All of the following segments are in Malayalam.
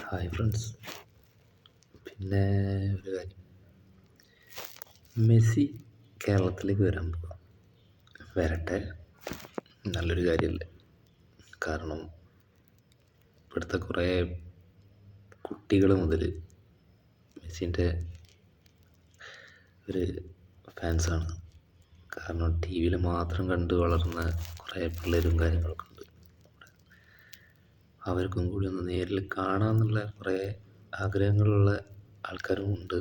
Hi friends. പിന്നെ ഒരു കാര്യം, മെസ്സി കേരളത്തിലേക്ക് വരാൻ പോവാ. വരട്ടെ, നല്ലൊരു കാര്യമല്ലേ. കാരണം ഇവിടുത്തെ കുറേ കുട്ടികൾ മുതൽ മെസ്സിൻ്റെ ഒരു ഫാൻസാണ്. കാരണം ടി വിയിൽ മാത്രം കണ്ട് വളർന്ന കുറേ പിള്ളേരും കാര്യങ്ങളൊക്കെ ഉണ്ട്. അവർക്കും കൂടി ഒന്ന് നേരിൽ കാണാമെന്നുള്ള കുറേ ആഗ്രഹങ്ങളുള്ള ആൾക്കാരും ഉണ്ട്.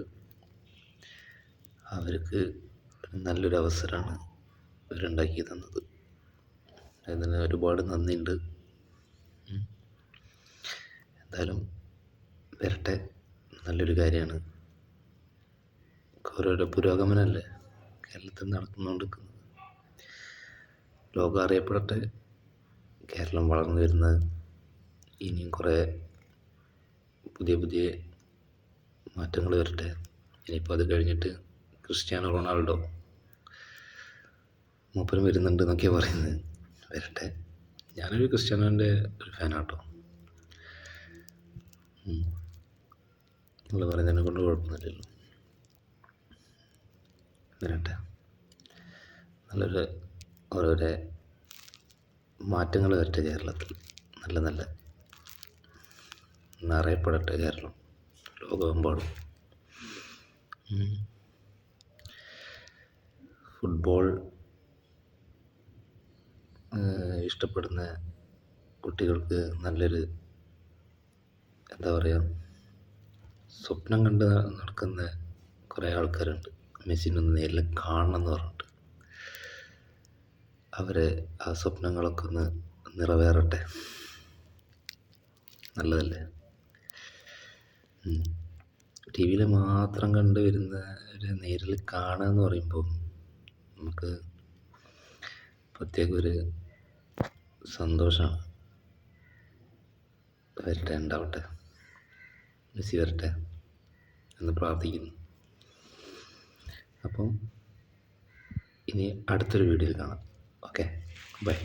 അവർക്ക് നല്ലൊരു അവസരമാണ് ഇവരുണ്ടാക്കി തന്നത്. അതിന് ഒരുപാട് നന്ദിയുണ്ട്. എന്തായാലും വരട്ടെ, നല്ലൊരു കാര്യമാണ്. ഓരോരോ പുരോഗമനമല്ലേ കേരളത്തിൽ നടന്നുകൊണ്ടിരിക്കുന്നത്. ലോകം അറിയപ്പെടട്ടെ, കേരളം വളർന്നു വരുന്നത് ഇനിയും കുറേ പുതിയ മാറ്റങ്ങൾ വരട്ടെ. ഇനിയിപ്പോൾ അത് കഴിഞ്ഞിട്ട് ക്രിസ്ത്യാനോ റൊണാൾഡോ മൂപ്പരും വരുന്നുണ്ട് എന്നൊക്കെയാണ് പറയുന്നത്. വരട്ടെ. ഞാനൊരു ക്രിസ്ത്യാനോൻ്റെ ഒരു ഫാനാട്ടോ. നിങ്ങൾ പറയുന്നതിനെ കൊണ്ട് കുഴപ്പമൊന്നുമില്ലല്ലോ. വരട്ടെ, നല്ലൊരു ഓരോരോ മാറ്റങ്ങൾ വരട്ടെ കേരളത്തിൽ. നല്ല എന്നറിയപ്പെടട്ടെ കേരളം ലോകമെമ്പാടും. ഫുട്ബോൾ ഇഷ്ടപ്പെടുന്ന കുട്ടികൾക്ക് നല്ലൊരു എന്താ പറയുക, സ്വപ്നം കണ്ട് നടക്കുന്ന കുറേ ആൾക്കാരുണ്ട്. മെസ്സിനെ ഒന്ന് നേരിൽ കാണണം എന്ന് പറഞ്ഞിട്ട്. അവരെ ആ സ്വപ്നങ്ങളൊക്കെ ഒന്ന് നിറവേറട്ടെ. നല്ലതല്ലേ. ടി വിയിൽ മാത്രം കണ്ടു വരുന്നവരെ നേരിൽ കാണുക എന്ന് പറയുമ്പോൾ നമുക്ക് പ്രത്യേക ഒരു സന്തോഷമാണ്. വരട്ടെ, ഉണ്ടാവട്ടെ, മെസ്സി വരട്ടെ എന്ന് പ്രാർത്ഥിക്കുന്നു. അപ്പം ഇനി അടുത്തൊരു വീഡിയോയിൽ കാണാം. Okay, by.